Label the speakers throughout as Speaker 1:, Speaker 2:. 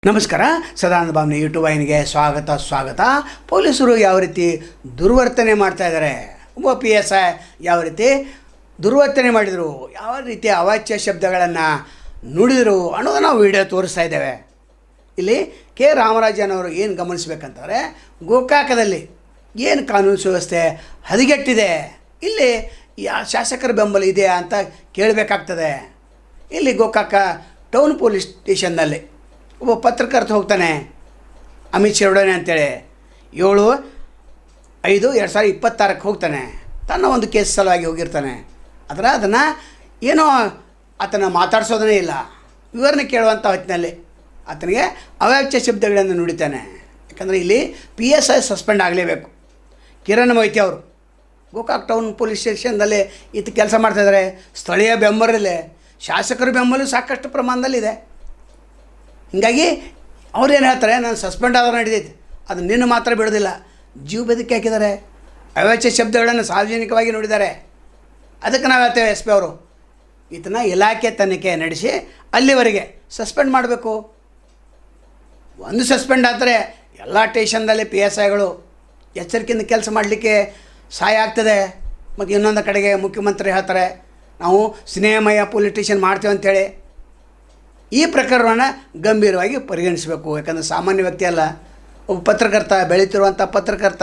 Speaker 1: ನಮಸ್ಕಾರ. ಸದಾನಂದ ಭಾವನೆ ಯೂಟ್ಯೂಬ್ ವಾಹಿನಿಗೆ ಸ್ವಾಗತ. ಪೊಲೀಸರು ಯಾವ ರೀತಿ ದುರ್ವರ್ತನೆ ಮಾಡ್ತಾ ಇದ್ದಾರೆ, ಒಬ್ಬ PSI ಯಾವ ರೀತಿ ದುರ್ವರ್ತನೆ ಮಾಡಿದರು, ಯಾವ ರೀತಿ ಅವಾಚ್ಯ ಶಬ್ದಗಳನ್ನು ನುಡಿದರು ಅನ್ನೋದನ್ನು ನಾವು ವಿಡಿಯೋ ತೋರಿಸ್ತಾ ಇದ್ದೇವೆ. ಇಲ್ಲಿ ಕೆ ರಾಮರಾಜನ್ ಅವರು ಏನು ಗಮನಿಸಬೇಕಂತಂದರೆ, ಗೋಕಾಕದಲ್ಲಿ ಏನು ಕಾನೂನು ಸುವ್ಯವಸ್ಥೆ ಹದಗೆಟ್ಟಿದೆ, ಇಲ್ಲಿ ಶಾಸಕರ ಬೆಂಬಲ ಇದೆಯಾ ಅಂತ ಕೇಳಬೇಕಾಗ್ತದೆ. ಇಲ್ಲಿ ಗೋಕಾಕ ಟೌನ್ ಪೊಲೀಸ್ ಸ್ಟೇಷನ್ನಲ್ಲಿ ಒಬ್ಬ ಪತ್ರಕರ್ತ ಹೋಗ್ತಾನೆ, ಅಮಿತ್ ಶಿರೋಡನೆ ಅಂತೇಳಿ 7/5/2026 ಹೋಗ್ತಾನೆ. ತನ್ನ ಒಂದು ಕೇಸ್ ಸಲುವಾಗಿ ಹೋಗಿರ್ತಾನೆ. ಅದನ್ನು ಏನೋ ಆತನ ಮಾತಾಡಿಸೋದನ್ನೇ ಇಲ್ಲ, ವಿವರಣೆ ಕೇಳುವಂಥ ಹೊತ್ತಿನಲ್ಲಿ ಆತನಿಗೆ ಅವಾಚ್ಯ ಶಬ್ದಗಳನ್ನು ನುಡಿತಾನೆ. ಯಾಕಂದರೆ ಇಲ್ಲಿ PSI ಸಸ್ಪೆಂಡ್ ಆಗಲೇಬೇಕು. ಕಿರಣ್ ಮೊಯ್ತಿ ಅವರು ಗೋಕಾಕ್ ಟೌನ್ ಪೊಲೀಸ್ ಸ್ಟೇಷನ್ದಲ್ಲಿ ಈತ ಕೆಲಸ ಮಾಡ್ತಾಯಿದ್ದಾರೆ. ಸ್ಥಳೀಯ ಬೆಂಬಲಿದೆ, ಶಾಸಕರ ಬೆಂಬಲ ಸಾಕಷ್ಟು ಪ್ರಮಾಣದಲ್ಲಿದೆ. ಹೀಗಾಗಿ ಅವ್ರೇನು ಹೇಳ್ತಾರೆ, ನಾನು ಸಸ್ಪೆಂಡ್ ಆದರೂ ನಡೆದೈತೆ, ಅದು ನಿನ್ನ ಮಾತ್ರ ಬಿಡೋದಿಲ್ಲ, ಜೀವ ಬೆದರಿಕೆ ಹಾಕಿದ್ದಾರೆ, ಅವಾಚ್ಯ ಶಬ್ದಗಳನ್ನು ಸಾರ್ವಜನಿಕವಾಗಿ ನುಡಿದ್ದಾರೆ. ಅದಕ್ಕೆ ನಾವು ಹೇಳ್ತೇವೆ SP ಅವರು ಈತನ ಇಲಾಖೆ ತನಿಖೆ ನಡೆಸಿ ಅಲ್ಲಿವರೆಗೆ ಸಸ್ಪೆಂಡ್ ಮಾಡಬೇಕು. ಒಂದು ಸಸ್ಪೆಂಡ್ ಆದರೆ ಎಲ್ಲ ಸ್ಟೇಷನ್ದಲ್ಲಿ PSIಗಳು ಎಚ್ಚರಿಕೆಯಿಂದ ಕೆಲಸ ಮಾಡಲಿಕ್ಕೆ ಸಹಾಯ ಆಗ್ತದೆ. ಮತ್ತು ಇನ್ನೊಂದು ಕಡೆಗೆ ಮುಖ್ಯಮಂತ್ರಿ ಹೇಳ್ತಾರೆ, ನಾವು ಸ್ನೇಹಮಯ ಪೊಲೀಸ್ ಸ್ಟೇಷನ್ ಮಾಡ್ತೇವೆ ಅಂಥೇಳಿ. ಈ ಪ್ರಕರಣವನ್ನು ಗಂಭೀರವಾಗಿ ಪರಿಗಣಿಸಬೇಕು. ಯಾಕಂದರೆ ಸಾಮಾನ್ಯ ವ್ಯಕ್ತಿ ಅಲ್ಲ, ಒಬ್ಬ ಪತ್ರಕರ್ತ, ಬೆಳೀತಿರುವಂಥ ಪತ್ರಕರ್ತ,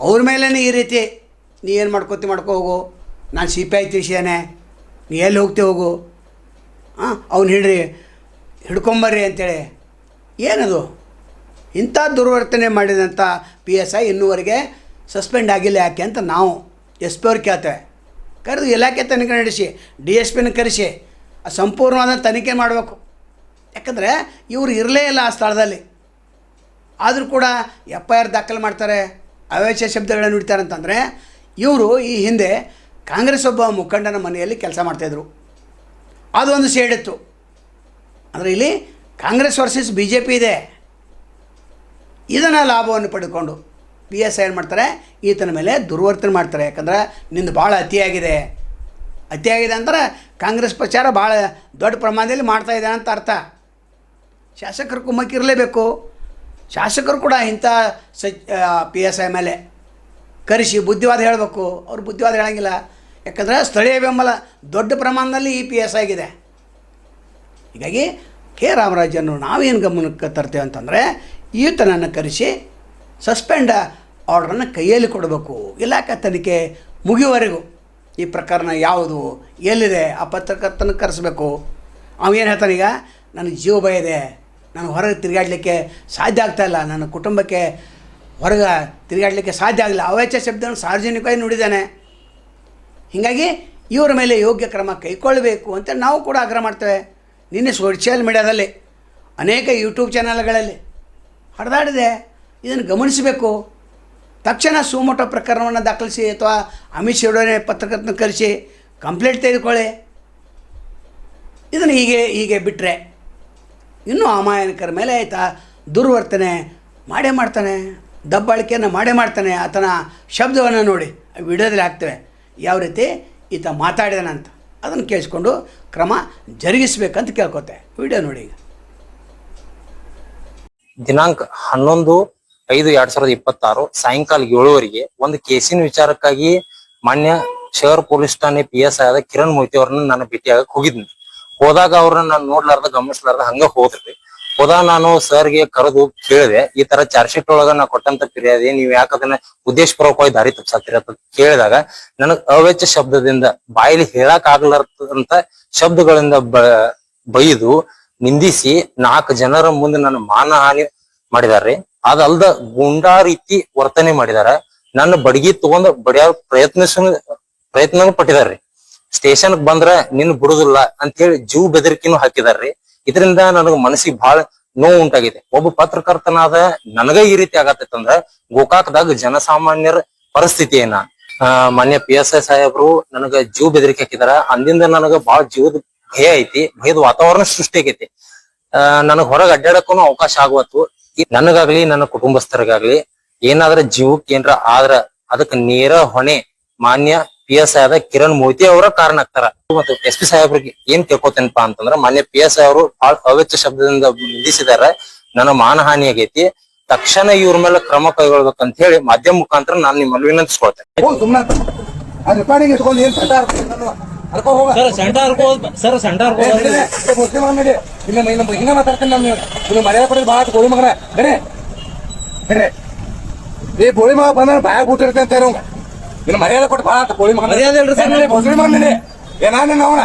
Speaker 1: ಅವ್ರ ಮೇಲೇ ಈ ರೀತಿ ನೀ ಏನು ಮಾಡ್ಕೋ ಹೋಗು, ನಾನು CPI ತಿಳಿಸಿದ್ದೇನೆ, ನೀ ಎಲ್ಲಿ ಹೋಗ್ತಿ ಹೋಗು, ಅವ್ನು ಹಿಡ್ಕೊಂಬರ್ರಿ ಅಂತೇಳಿ. ಏನದು? ಇಂಥ ದುರ್ವರ್ತನೆ ಮಾಡಿದಂಥ PSI ಇನ್ನೂವರೆಗೆ ಸಸ್ಪೆಂಡ್ ಆಗಿಲ್ಲ ಯಾಕೆ ಅಂತ ನಾವು SP ಅವ್ರು ಕೇಳ್ತೇವೆ. ಕರೆದು ಇಲಾಖೆ ತನಿಖೆ ನಡೆಸಿ DSPನ ಕರೆಸಿ ಸಂಪೂರ್ಣವಾದ ತನಿಖೆ ಮಾಡಬೇಕು. ಯಾಕಂದರೆ ಇವರು ಇರಲೇ ಇಲ್ಲ ಆ ಸ್ಥಳದಲ್ಲಿ, ಆದರೂ ಕೂಡ FIR ದಾಖಲು ಮಾಡ್ತಾರೆ, ಅವಾಚ್ಯ ಶಬ್ದಗಳನ್ನು ನುಡಿತಾರೆ. ಅಂತಂದರೆ ಇವರು ಈ ಹಿಂದೆ ಕಾಂಗ್ರೆಸ್ ಒಬ್ಬ ಮುಖಂಡನ ಮನೆಯಲ್ಲಿ ಕೆಲಸ ಮಾಡ್ತಾಯಿದ್ರು. ಅದು ಒಂದು ಸೇಡಿತ್ತು. ಅಂದರೆ ಇಲ್ಲಿ ಕಾಂಗ್ರೆಸ್ ವರ್ಸಸ್ BJP ಇದೆ. ಇದನ್ನು ಲಾಭವನ್ನು ಪಡೆದುಕೊಂಡು PSI ಏನು ಮಾಡ್ತಾರೆ, ಈತನ ಮೇಲೆ ದುರ್ವರ್ತನೆ ಮಾಡ್ತಾರೆ. ಯಾಕಂದರೆ ನಿಂದು ಭಾಳ ಅತಿಯಾಗಿದೆ ಅಂದ್ರೆ ಕಾಂಗ್ರೆಸ್ ಪ್ರಚಾರ ಭಾಳ ದೊಡ್ಡ ಪ್ರಮಾಣದಲ್ಲಿ ಮಾಡ್ತಾಯಿದ್ದಾನೆ ಅಂತ ಅರ್ಥ. ಶಾಸಕರು ಕುಮ್ಮಕ್ಕಿರಲೇಬೇಕು. ಶಾಸಕರು ಕೂಡ ಇಂಥ PSI ಮೇಲೆ ಕರೆಸಿ ಬುದ್ಧಿವಾದ ಹೇಳಬೇಕು. ಅವ್ರು ಬುದ್ಧಿವಾದ ಹೇಳೋಂಗಿಲ್ಲ. ಯಾಕಂದರೆ ಸ್ಥಳೀಯ ಬೆಂಬಲ ದೊಡ್ಡ ಪ್ರಮಾಣದಲ್ಲಿ ಈ PSI ಆಗಿದೆ. ಹೀಗಾಗಿ ಕೆ ರಾಮರಾಜನ್ನು ನಾವೇನು ಗಮನಕ್ಕೆ ತರ್ತೇವೆ ಅಂತಂದರೆ, ಈತನನ್ನು ಕರೆಸಿ ಸಸ್ಪೆಂಡ್ ಆರ್ಡ್ರನ್ನು ಕೈಯಲ್ಲಿ ಕೊಡಬೇಕು. ಇಲಾಖೆ ತನಿಖೆ ಮುಗಿಯುವವರೆಗೂ ಈ ಪ್ರಕರಣ ಯಾವುದು, ಎಲ್ಲಿದೆ, ಆ ಪತ್ರಕರ್ತನ ಕರೆಸಬೇಕು. ಅವೇನು ಹೇಳ್ತಾನೀಗ, ನನಗೆ ಜೀವ ಭಯ ಇದೆ, ನಾನು ಹೊರಗೆ ತಿರುಗಾಡಲಿಕ್ಕೆ ಸಾಧ್ಯ ಆಗ್ತಾಯಿಲ್ಲ, ನನ್ನ ಕುಟುಂಬಕ್ಕೆ ಹೊರಗೆ ತಿರುಗಾಡಲಿಕ್ಕೆ ಸಾಧ್ಯ ಆಗಲಿಲ್ಲ, ಅವಾಚ್ಯ ಶಬ್ದವನ್ನು ಸಾರ್ವಜನಿಕವಾಗಿ ನುಡಿದ್ದಾನೆ. ಹೀಗಾಗಿ ಇವರ ಮೇಲೆ ಯೋಗ್ಯ ಕ್ರಮ ಕೈಗೊಳ್ಳಬೇಕು ಅಂತ ನಾವು ಕೂಡ ಆಗ್ರಹ ಮಾಡ್ತೇವೆ. ನಿನ್ನೆ ಸೋಷಿಯಲ್ ಮೀಡಿಯಾದಲ್ಲಿ ಅನೇಕ ಯೂಟ್ಯೂಬ್ ಚಾನಲ್ಗಳಲ್ಲಿ ಹರಿದಾಡಿದೆ. ಇದನ್ನು ಗಮನಿಸಬೇಕು. ತಕ್ಷಣ ಸುಮೋಟೋ ಪ್ರಕರಣವನ್ನು ದಾಖಲಿಸಿ ಅಥವಾ ಅಮಿತ್ ಶಿರೋಡನೆ ಪತ್ರಕರ್ತನ ಕರೆಸಿ ಕಂಪ್ಲೇಂಟ್ ತೆಗೆದುಕೊಳ್ಳಿ. ಇದನ್ನು ಹೀಗೆ ಬಿಟ್ಟರೆ ಇನ್ನೂ ಅಮಾಯಕರ ಮೇಲೆ ಆಯಿತಾ ದುರ್ವರ್ತನೆ ಮಾಡ್ತಾನೆ, ದಬ್ಬಾಳಿಕೆಯನ್ನು ಮಾಡ್ತಾನೆ. ಆತನ ಶಬ್ದವನ್ನು ನೋಡಿ ವಿಡಿಯೋದಲ್ಲಿ ಹಾಕ್ತೇವೆ, ಯಾವ ರೀತಿ ಈತ ಮಾತಾಡಿದಾನಂತ. ಅದನ್ನು ಕೇಳಿಸ್ಕೊಂಡು ಕ್ರಮ ಜರುಗಿಸಬೇಕಂತ ಕೇಳ್ಕೊತೆ. ವಿಡಿಯೋ ನೋಡಿ. ಈಗ
Speaker 2: ದಿನಾಂಕ 11/5/2026 ಸಾಯಂಕಾಲ 7 ಒಂದು ಕೇಸಿನ ವಿಚಾರಕ್ಕಾಗಿ ಮಾನ್ಯ ಶಹರ್ ಪೊಲೀಸ್ ಠಾಣೆ PSI ಆದ ಕಿರಣ್ ಮೊಯ್ತಿ ಅವ್ರನ್ನ ನಾನು ಭೇಟಿಯಾಗಕ್ಕೆ ಹೋಗಿದ್ನಿ. ಹೋದಾಗ ಅವ್ರನ್ನ ನಾನು ನೋಡ್ಲಾರ್ದ ಗಮನಿಸ್ಲಾರ್ದ ಹಂಗ ಹೋದ್ರಿ. ಹೋದಾಗ ನಾನು ಸರ್ಗೆ ಕರೆದು ಕೇಳಿದೆ, ಈ ತರ ಚಾರ್ಜ್ ಶೀಟ್ ಒಳಗ ನಾ ಕೊಟ್ಟಂತ ಫಿರ್ಯಾದಿ ನೀವು ಯಾಕೆ ಅದನ್ನ ಉದ್ದೇಶಪೂರ್ವಕವಾಗಿ ದಾರಿ ತಪ್ಸಾತಿರ ಅಂತ ಕೇಳಿದಾಗ, ನನಗ್ ಅವಾಚ್ಯ ಶಬ್ದದಿಂದ ಬಾಯಲ್ಲಿ ಹೇಳಕ್ ಆಗ್ಲಾರ್ದಂತ ಶಬ್ದಗಳಿಂದ ಬೈದು ನಿಂದಿಸಿ 4 ಜನರ ಮುಂದೆ ನನ್ನ ಮಾನಹಾನಿ ಮಾಡಿದಾರ್ರಿ. ಅದಲ್ದ ಗುಂಡಾ ರೀತಿ ವರ್ತನೆ ಮಾಡಿದಾರ. ನನ್ನ ಬಡಗಿ ತಗೊಂಡ್ ಬಡಿಯಾರ ಪ್ರಯತ್ನನೂ ಪಟ್ಟಿದಾರ್ರಿ. ಸ್ಟೇಷನ್ ಬಂದ್ರ ನಿನ್ ಬಿಡುದಿಲ್ಲ ಅಂತ ಹೇಳಿ ಜೀವ ಬೆದರಿಕೆನೂ ಹಾಕಿದಾರ್ರಿ. ಇದರಿಂದ ನನಗ್ ಮನಸ್ಸಿಗೆ ಬಹಳ ನೋವು ಉಂಟಾಗಿದೆ. ಒಬ್ಬ ಪತ್ರಕರ್ತನಾದ ನನಗ ಈ ರೀತಿ ಆಗತ್ತಂದ್ರ ಗೋಕಾಕದಾಗ ಜನಸಾಮಾನ್ಯರ ಪರಿಸ್ಥಿತಿ ಏನ? ಮಾನ್ಯ PSI ಸಾಹೇಬ್ರು ನನಗ ಜೀವ ಬೆದರಿಕೆ ಹಾಕಿದಾರ. ಅಂದಿಂದ ನನಗ ಬಹಳ ಜೀವದ ಭಯ ಐತಿ, ಭಯದ ವಾತಾವರಣ ಸೃಷ್ಟಿ ಆಗೈತಿ. ನನಗ್ ಹೊರಗೆ ಅಡ್ಡಾಡಕ್ಕೂ ಅವಕಾಶ ಆಗುವತ್ತು. ನನಗಾಗ್ಲಿ ನನ್ನ ಕುಟುಂಬಸ್ಥರಿಗಾಗ್ಲಿ ಏನಾದ್ರ ಜೀವಕ್ಕೆ ಏನ್ರ ಆದ್ರ ಅದಕ್ಕೆ ನೇರ ಹೊಣೆ ಮಾನ್ಯ PS ಆದ ಕಿರಣ್ ಮೊಯ್ತಿ ಅವರ ಕಾರಣ ಆಗ್ತಾರ. ಮತ್ತು SP ಸಾಹೇಬ್ರಿಗೆ ಏನ್ ಕೇಳ್ಕೊತೇನಪ್ಪಾ ಅಂತಂದ್ರ ಮಾನ್ಯ PS ಅವರು ಬಹಳ ಅವೆಚ್ಚ ಶಬ್ದದಿಂದ ನಿಂದಿಸಿದಾರೆ. ನನ್ನ ಮಾನಹಾನಿ ಆಗೈತಿ, ತಕ್ಷಣ ಇವ್ರ ಮೇಲೆ ಕ್ರಮ ಕೈಗೊಳ್ಬೇಕಂತ ಹೇಳಿ ಮಾಧ್ಯಮ ಮುಖಾಂತರ ನಾನು ನಿಮ್ಮಲ್ಲಿ ವಿನಂತಿಸ್ಕೊಳ್ತೇನೆ.
Speaker 3: ಬೋಳಿ ಮಗ ಬಂದ ಬಾಯಾಗ ಊಟಿರ್ತೇನೆ ಅಂತ ನಿನ್ನ ಮರ್ಯಾದೆ ಕೊಟ್ಟು ಬಾ ಬೋಳಿ ಮಗ ಬೋಸಳಿ ಮಗ ಏನಾನ ಅವನ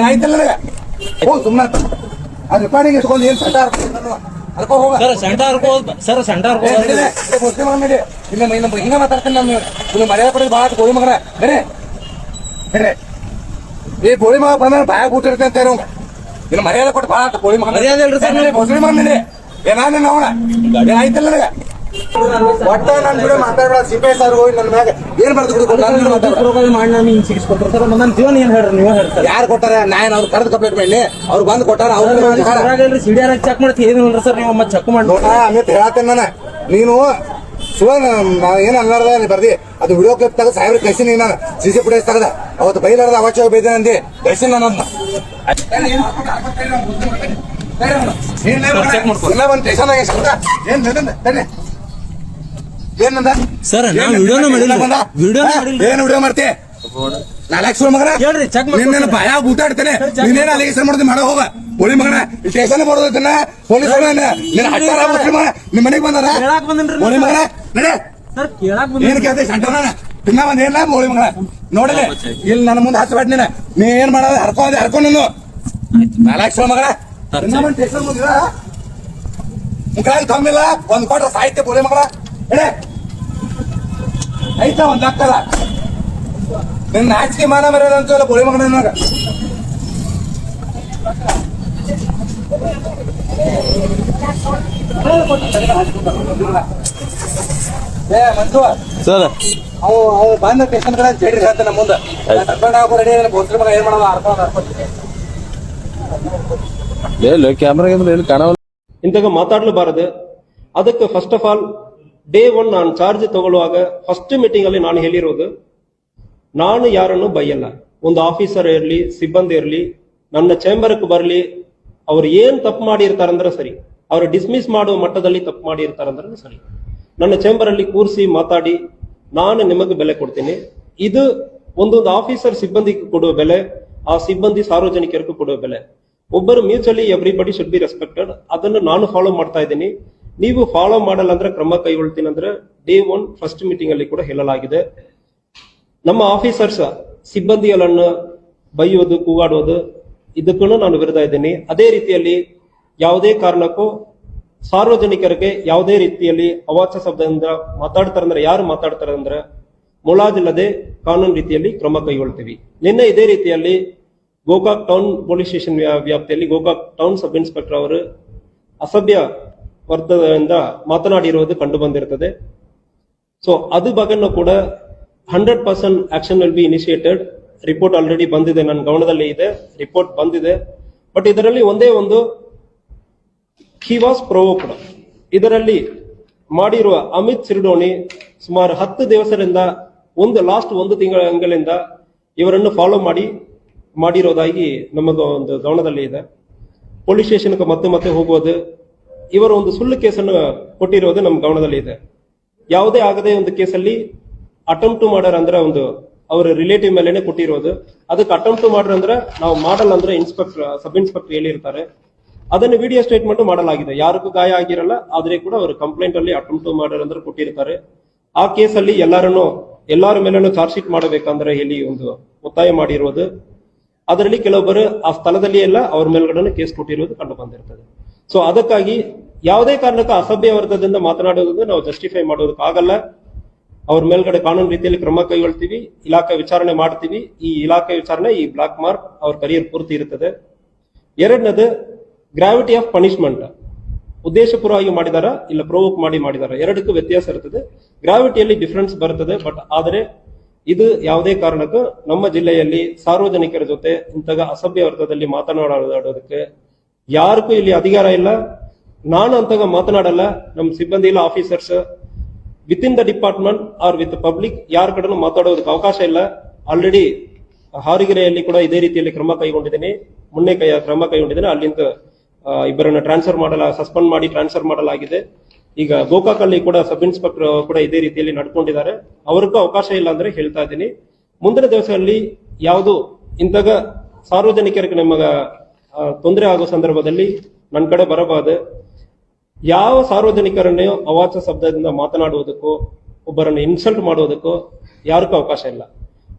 Speaker 3: ಆಯ್ತಲ್ಲ ಸುಮ್ಮನೆ ಅದ್ ರಿಪಾರ್ಟಿಂಗ್ ಇಟ್ಕೊಂಡು ಏನ್ ಸಂಟ ಹಿಂಗ ಮಾತಾಡ್ತೇನೆ ನಿನ್ನ ಮರ್ಯಾದೆ ಕೊಟ್ಟು ಬಾ ಬೋಳಿ ಮಗನ ಬೋಳಿ ಮಗ ಬಂದ ಬಾಯಾಗ ಊಟಿರ್ತೇನೆ ಅಂತ ನಿನ್ನ ಮರ್ಯಾದೆ ಕೊಟ್ಟು ಬಾ ಬೋಳಿ ಮಗ ಬೋಸಳಿ ಮಗ ಏನಾನ ಅವನ ಆಯ್ತಲ್ಲ ಒಟ್ಟ ನನ್ ಬಿಡ ಮಾತಾಡ ಸಿಪಿಐ ಸರ್ ಹೋಗಿ ನನ್ನ ಮ್ಯಾಗ ಏನ್ ಯಾರು ಕೊಟ್ಟಾರ ನಾನು ಅವ್ರು ಕರೆದು ಕಂಪ್ಲೇಂಟ್ ಮಾಡಿ ಅವ್ರು ಬಂದ್ ಕೊಟ್ಟಾರ ಅವ್ರು
Speaker 4: ಸಿಡಿಆರ್ ಚೆಕ್ ಮಾಡ್ತಿ ಏನಿಲ್ಲ ಸರ್ ನೀವು ಮತ್ತೆ ಚೆಕ್ ಮಾಡಿ
Speaker 3: ಅಮಿತ್ ಹೇಳತ್ತೇನೆ ನಾನು ನೀನು ಏನ್ ಅನ್ಲಾರ್ದ ನೀ ಬರ್ದಿ ಅದು ವಿಡಿಯೋ ಕ್ಲಿಪ್ ತಗದ ಸಾಹೇಬ್ರ ಕಳ್ಸಿನಿ ನಾನು CC ಫುಟೇಜ್ ತಗದ ಅವತ್ತು ಬೈಲಾರ್ದ ಅವಾಚ್ಯ ಬೈದ ಅಂದಿ ಕಳ್ಸಿನ ನಾನು ಒಂದ್ ಟೇಷನ್ ಏನ್ ಏನಂದ
Speaker 4: ಸರ್ ನಾವು ವಿಡಿಯೋನ ಮಾಡಿಲ್ಲ
Speaker 3: ಏನ್ ವಿಡಿಯೋ ಮಾಡ್ತಿ ನಾಲ್ಕು ಮಗನ ನಿನ್ನ ಭಯ ಊಟ ಆಡ್ತೇನೆ ನೀನೇನು ಅಲಿಗೇಷನ್ ಮಾಡೋದು ಮಾಡೋ ಹೋಗ ಹೋಳಿ ಮಗನ ಸ್ಟೇಷನ್ ಮಾಡೋದನ್ನ ಪೊಲೀಸ್ ನಿನ್ನ ಹಟ್ಟಾರ ಮುಸ್ಲಿಮ ನಿಮ್ ಮನೆಗೆ ಬಂದಾರ ಹೋಳಿ ಮಗನ ನಡೆ ಏನ್ ಕೇಳ್ತಿ ಸಂಟನ ತಿನ್ನ ಬಂದ ಏನ ಹೋಳಿ ಮಗನ ನೋಡಲಿ ಇಲ್ಲಿ ನನ್ನ ಮುಂದೆ ಹಚ್ಚಬೇಡ ನೀ ಏನ್ ಮಾಡೋದು ಹರ್ಕೊಂಡು ನೀನು ನಾಲ್ಕು ಮಗನ ಸ್ಟೇಷನ್ ಮುಂದಿರ ಮುಖ ಕಮ್ಮಿಲ್ಲ ಒಂದ್ ಕೊಟ್ರ ಸಾಹಿತ್ಯ ಹೋಳಿ ಮಗನ ಆಯ್ತಾ ಒಂದ್ ಆಗ್ತದ ನಿನ್ನ ನಾಚಿಕೆ ಮಾನ ಬರೋದ ಅಂತಲ್ಲ ಬೋಳಿ ಮಗನ ನನಗ ಮಂಜು
Speaker 4: ಸರ್
Speaker 3: ಅವ್ ಬಂದ ಸ್ಟೇಷನ್ ಕಡೆ ಜಡಿ ಹೇಳ್ತಾನೆ ಮುಂದೆ ರೆಡಿ ಬೋಸ್ರಿ ಮಗ ಏನ್ ಮಾಡೋದು
Speaker 4: ಕ್ಯಾಮ್ರಾ ಕಾಣವ
Speaker 5: ಇಂತಾಗ ಮಾತಾಡ್ಲಬಾರದು. ಅದಕ್ಕೆ ಫಸ್ಟ್ ಆಫ್ ಆಲ್ ಡೇ 1 ನಾನು ಚಾರ್ಜ್ ತಗೊಳ್ಳುವಾಗ ಫಸ್ಟ್ ಮೀಟಿಂಗ್ ಅಲ್ಲಿ ನಾನು ಹೇಳಿರೋದು, ನಾನು ಯಾರನ್ನು ಬೈಯಲ್ಲ. ಒಂದು ಆಫೀಸರ್ ಇರಲಿ, ಸಿಬ್ಬಂದಿ ಇರಲಿ, ನನ್ನ ಚೇಂಬರ್ಗೆ ಬರಲಿ, ಅವ್ರು ಏನ್ ತಪ್ಪು ಮಾಡಿರ್ತಾರಂದ್ರೆ ಸರಿ, ಅವ್ರು ಡಿಸ್ಮಿಸ್ ಮಾಡುವ ಮಟ್ಟದಲ್ಲಿ ತಪ್ಪು ಮಾಡಿರ್ತಾರಂದ್ರೆ ಸರಿ, ನನ್ನ ಚೇಂಬರ್ ಅಲ್ಲಿ ಕೂರಿಸಿ ಮಾತಾಡಿ ನಾನು ನಿಮಗೆ ಬೆಲೆ ಕೊಡ್ತೀನಿ. ಇದು ಒಂದೊಂದು ಆಫೀಸರ್ ಸಿಬ್ಬಂದಿಗೆ ಕೊಡುವ ಬೆಲೆ, ಆ ಸಿಬ್ಬಂದಿ ಸಾರ್ವಜನಿಕರಿಗೂ ಕೊಡುವ ಬೆಲೆ. ಒಬ್ಬರು mutually everybody should be respected. ಅದನ್ನು ನಾನು ಫಾಲೋ ಮಾಡ್ತಾ ಇದ್ದೀನಿ. ನೀವು ಫಾಲೋ ಮಾಡಲ್ಲ ಅಂದ್ರೆ ಕ್ರಮ ಕೈಗೊಳ್ತೀನಿ ಅಂದ್ರೆ ಡೇ 1 ಫಸ್ಟ್ ಮೀಟಿಂಗ್ ಅಲ್ಲಿ ಕೂಡ ಹೇಳಲಾಗಿದೆ. ನಮ್ಮ ಆಫೀಸರ್ಸ್ ಸಿಬ್ಬಂದಿಗಳನ್ನು ಬೈಯೋದು, ಕೂಗಾಡೋದು ಇದಕ್ಕೂ ನಾನು ವಿರುದ್ಧ ಇದ್ದೀನಿ. ಅದೇ ರೀತಿಯಲ್ಲಿ ಯಾವುದೇ ಕಾರಣಕ್ಕೂ ಸಾರ್ವಜನಿಕರಿಗೆ ಯಾವುದೇ ರೀತಿಯಲ್ಲಿ ಅವಾಚ್ಯ ಶಬ್ದದಿಂದ ಮಾತಾಡ್ತಾರಂದ್ರೆ, ಯಾರು ಮಾತಾಡ್ತಾರೆ ಅಂದ್ರೆ ಮುಲಾಜಿಲ್ಲದೆ ಕಾನೂನು ರೀತಿಯಲ್ಲಿ ಕ್ರಮ ಕೈಗೊಳ್ತೀವಿ. ನಿನ್ನೆ ಇದೇ ರೀತಿಯಲ್ಲಿ ಗೋಕಾಕ್ ಟೌನ್ ಪೊಲೀಸ್ ಸ್ಟೇಷನ್ ವ್ಯಾಪ್ತಿಯಲ್ಲಿ ಗೋಕಾಕ್ ಟೌನ್ ಸಬ್ ಇನ್ಸ್ಪೆಕ್ಟರ್ ಅವರು ಅಸಭ್ಯ ವರ್ತನೆಯಿಂದ ಮಾತನಾಡಿರುವುದು ಕಂಡು ಬಂದಿರುತ್ತದೆ. ಸೊ ಅದು ಬಗ್ಗೆನೂ ಕೂಡ 100% action will be initiated. Report already ಬಂದಿದೆ, ನನ್ನ ಗಮನದಲ್ಲಿ ಇದೆ, ರಿಪೋರ್ಟ್ ಬಂದಿದೆ. ಬಟ್ ಇದರಲ್ಲಿ ಒಂದೇ ಒಂದು, ಹಿ ವಾಸ್ ಪ್ರೊವೋಕ್ಡ್. ಇದರಲ್ಲಿ ಮಾಡಿರುವ ಅಮಿತ್ ಸಿರ್ಡೋನಿ ಸುಮಾರು 10 ದಿವಸದಿಂದ ಲಾಸ್ಟ್ 1 ತಿಂಗಳಿಂದ ಇವರನ್ನು ಫಾಲೋ ಮಾಡಿರೋದಾಗಿ ನಮಗ ಒಂದು ಗಮನದಲ್ಲಿ ಇದೆ. ಪೊಲೀಸ್ ಸ್ಟೇಷನ್ಗೆ ಮತ್ತೆ ಹೋಗುವುದು, ಇವರು ಒಂದು ಸುಳ್ಳು ಕೇಸನ್ನು ಕೊಟ್ಟಿರೋದು ನಮ್ಮ ಗಮನದಲ್ಲಿ ಇದೆ. ಯಾವುದೇ ಆಗದೆ ಒಂದು ಕೇಸಲ್ಲಿ ಅಟೆಂಪ್ಟ್ ಟು ಮರ್ಡರ್ ಅಂದ್ರೆ ಒಂದು ಅವರ ರಿಲೇಟಿವ್ ಮೇಲೆನೆ ಕೊಟ್ಟಿರೋದು. ಅದಕ್ಕೆ ಅಟೆಂಪ್ಟ್ ಟು ಮರ್ಡರ್ ಅಂದ್ರೆ ನಾವು ಮಾಡಲ್ಲ ಅಂದ್ರೆ ಸಬ್ ಇನ್ಸ್ಪೆಕ್ಟರ್ ಹೇಳಿರ್ತಾರೆ. ಅದನ್ನು ವಿಡಿಯೋ ಸ್ಟೇಟ್ಮೆಂಟ್ ಮಾಡಲಾಗಿದೆ. ಯಾರಿಗೂ ಗಾಯ ಆಗಿರಲ್ಲ, ಆದ್ರೆ ಕೂಡ ಅವರು ಕಂಪ್ಲೇಂಟ್ ಅಲ್ಲಿ ಅಟೆಂಪ್ಟ್ ಟು ಮರ್ಡರ್ ಅಂದ್ರೆ ಕೊಟ್ಟಿರ್ತಾರೆ. ಆ ಕೇಸಲ್ಲಿ ಎಲ್ಲರ ಮೇಲೂ ಚಾರ್ಜ್ ಶೀಟ್ ಮಾಡಬೇಕಂದ್ರೆ ಹೇಳಿ ಒಂದು ಒತ್ತಾಯ ಮಾಡಿರೋದು. ಅದರಲ್ಲಿ ಕೆಲವೊಬ್ಬರು ಆ ಸ್ಥಳದಲ್ಲಿ ಎಲ್ಲ ಅವ್ರ ಮೇಲ್ಗಡೆ ಕೇಸ್ ಕೊಟ್ಟಿರೋದು ಕಂಡು ಬಂದಿರ್ತದೆ. ಸೊ ಅದಕ್ಕಾಗಿ ಯಾವುದೇ ಕಾರಣಕ್ಕೂ ಅಸಭ್ಯ ವರ್ತದಿಂದ ಮಾತನಾಡೋದನ್ನು ನಾವು ಜಸ್ಟಿಫೈ ಮಾಡೋದಕ್ಕಾಗಲ್ಲ. ಅವ್ರ ಮೇಲ್ಗಡೆ ಕಾನೂನು ರೀತಿಯಲ್ಲಿ ಕ್ರಮ ಕೈಗೊಳ್ತೀವಿ, ಇಲಾಖೆ ವಿಚಾರಣೆ ಮಾಡ್ತೀವಿ. ಈ ಇಲಾಖೆ ವಿಚಾರಣೆ, ಈ ಬ್ಲಾಕ್ ಮಾರ್ಕ್ ಅವ್ರ ಕರಿಯರ್ ಪೂರ್ತಿ ಇರುತ್ತದೆ. ಎರಡನೇದು ಗ್ರಾವಿಟಿ ಆಫ್ ಪನಿಷ್ಮೆಂಟ್. ಉದ್ದೇಶಪೂರ್ವವಾಗಿ ಮಾಡಿದಾರ ಇಲ್ಲ ಪ್ರೊವೋಕ್ ಮಾಡಿದಾರ, ಎರಡಕ್ಕೂ ವ್ಯತ್ಯಾಸ ಇರ್ತದೆ. ಗ್ರಾವಿಟಿಯಲ್ಲಿ ಡಿಫರೆನ್ಸ್ ಬರ್ತದೆ. ಬಟ್ ಆದರೆ ಇದು ಯಾವುದೇ ಕಾರಣಕ್ಕೂ ನಮ್ಮ ಜಿಲ್ಲೆಯಲ್ಲಿ ಸಾರ್ವಜನಿಕರ ಜೊತೆ ಇಂತಹ ಅಸಭ್ಯ ವರ್ತದಲ್ಲಿ ಮಾತನಾಡೋದಕ್ಕೆ ಯಾರಿಗೂ ಇಲ್ಲಿ ಅಧಿಕಾರ ಇಲ್ಲ. ನಾನು ಅಂತಾಗ ಮಾತನಾಡಲ್ಲ. ನಮ್ಮ ಸಿಬ್ಬಂದಿ ಇಲ್ಲ, officers within the department are with public ಯಾರ ಕಡೆನೂ ಮಾತಾಡೋದಕ್ಕೆ ಅವಕಾಶ ಇಲ್ಲ. ಆಲ್ರೆಡಿ ಹಾರಿಗೆರೆಯಲ್ಲಿ ಕೂಡ ಇದೇ ರೀತಿಯಲ್ಲಿ ಕ್ರಮ ಕೈಗೊಂಡಿದ್ದೇನೆ, ಮೊನ್ನೆ ಕ್ರಮ ಕೈಗೊಂಡಿದ್ದೇನೆ. ಅಲ್ಲಿಂದ ಇಬ್ಬರನ್ನ ಸಸ್ಪೆಂಡ್ ಮಾಡಿ ಟ್ರಾನ್ಸ್ಫರ್ ಮಾಡಲಾಗಿದೆ. ಈಗ ಗೋಕಾಕಲ್ಲಿ ಕೂಡ ಸಬ್ ಇನ್ಸ್ಪೆಕ್ಟರ್ ಕೂಡ ಇದೇ ರೀತಿಯಲ್ಲಿ ನಡ್ಕೊಂಡಿದ್ದಾರೆ. ಅವ್ರಿಗೂ ಅವಕಾಶ ಇಲ್ಲ ಅಂದ್ರೆ ಹೇಳ್ತಾ ಇದ್ದೀನಿ, ಮುಂದಿನ ದಿವಸದಲ್ಲಿ ಯಾವುದು ಇಂತಹ ಸಾರ್ವಜನಿಕರಿಗೆ ನಿಮಗ ತೊಂದರೆ ಆಗೋ ಸಂದರ್ಭದಲ್ಲಿ ನನ್ನ ಕಡೆ ಬರಬಾರದು. ಯಾವ ಸಾರ್ವಜನಿಕರನ್ನೇ ಅವಾಚ್ಯ ಶಬ್ದದಿಂದ ಮಾತನಾಡುವುದಕ್ಕೋ ಒಬ್ಬರನ್ನು ಇನ್ಸಲ್ಟ್ ಮಾಡುವುದಕ್ಕೋ ಯಾರಿಗೂ ಅವಕಾಶ ಇಲ್ಲ.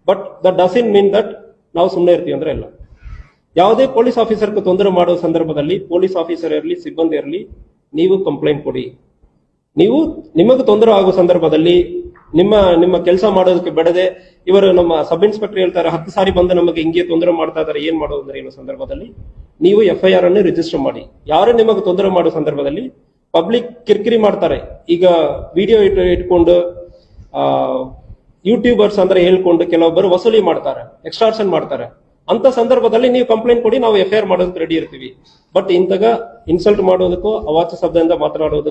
Speaker 5: But that doesn't mean that ನಾವು ಸುಮ್ಮನೆ ಇರ್ತೀವಿ ಅಂದ್ರೆ ಇಲ್ಲ. ಯಾವುದೇ ಪೊಲೀಸ್ ಆಫೀಸರ್ಗೆ ತೊಂದರೆ ಮಾಡುವ ಸಂದರ್ಭದಲ್ಲಿ ಪೊಲೀಸ್ ಆಫೀಸರ್ ಇರಲಿ, ಸಿಬ್ಬಂದಿ ಇರಲಿ, ನೀವು ಕಂಪ್ಲೇಂಟ್ ಕೊಡಿ. ನಿಮಗೆ ತೊಂದರೆ ಆಗುವ ಸಂದರ್ಭದಲ್ಲಿ ನಿಮ್ಮ ಕೆಲಸ ಮಾಡೋದಕ್ಕೆ ಬಿಡದೆ ಇವರು ನಮ್ಮ ಸಬ್ ಇನ್ಸ್ಪೆಕ್ಟರ್ ಹೇಳ್ತಾರೆ 10 ಸಾರಿ ಬಂದು ನಮಗೆ ಹಿಂಗೆ ತೊಂದರೆ ಮಾಡ್ತಾ ಇದ್ದಾರೆ, ಏನ್ ಮಾಡೋದಂದ್ರೆ ಏನೋ ಸಂದರ್ಭದಲ್ಲಿ ನೀವು FIR ಅನ್ನು ರಿಜಿಸ್ಟರ್ ಮಾಡಿ. ಯಾರು ನಿಮಗೆ ತೊಂದರೆ ಮಾಡೋ ಸಂದರ್ಭದಲ್ಲಿ ಪಬ್ಲಿಕ್ ಕಿರಿಕಿರಿ ಮಾಡ್ತಾರೆ, ಈಗ ವಿಡಿಯೋ ಇಟ್ಕೊಂಡು ಯೂಟ್ಯೂಬರ್ಸ್ ಅಂದ್ರೆ ಹೇಳ್ಕೊಂಡು ಕೆಲವೊಬ್ಬರು ವಸೂಲಿ ಮಾಡ್ತಾರೆ, ಎಕ್ಸ್ಟ್ರಾಕ್ಷನ್ ಮಾಡ್ತಾರೆ. ಅಂತ ಸಂದರ್ಭದಲ್ಲಿ ನೀವು ಕಂಪ್ಲೇಂಟ್ ಕೊಡಿ, ನಾವು FIR ಮಾಡೋದಕ್ಕೆ ರೆಡಿ ಇರ್ತೀವಿ. ಬಟ್ ಇಂತಹ ಇನ್ಸಲ್ಟ್ ಮಾಡೋದಕ್ಕೂ ಅವಾಚ್ಯ ಶಬ್ದದಿಂದ ಮಾತನಾಡೋದಕ್ಕೂ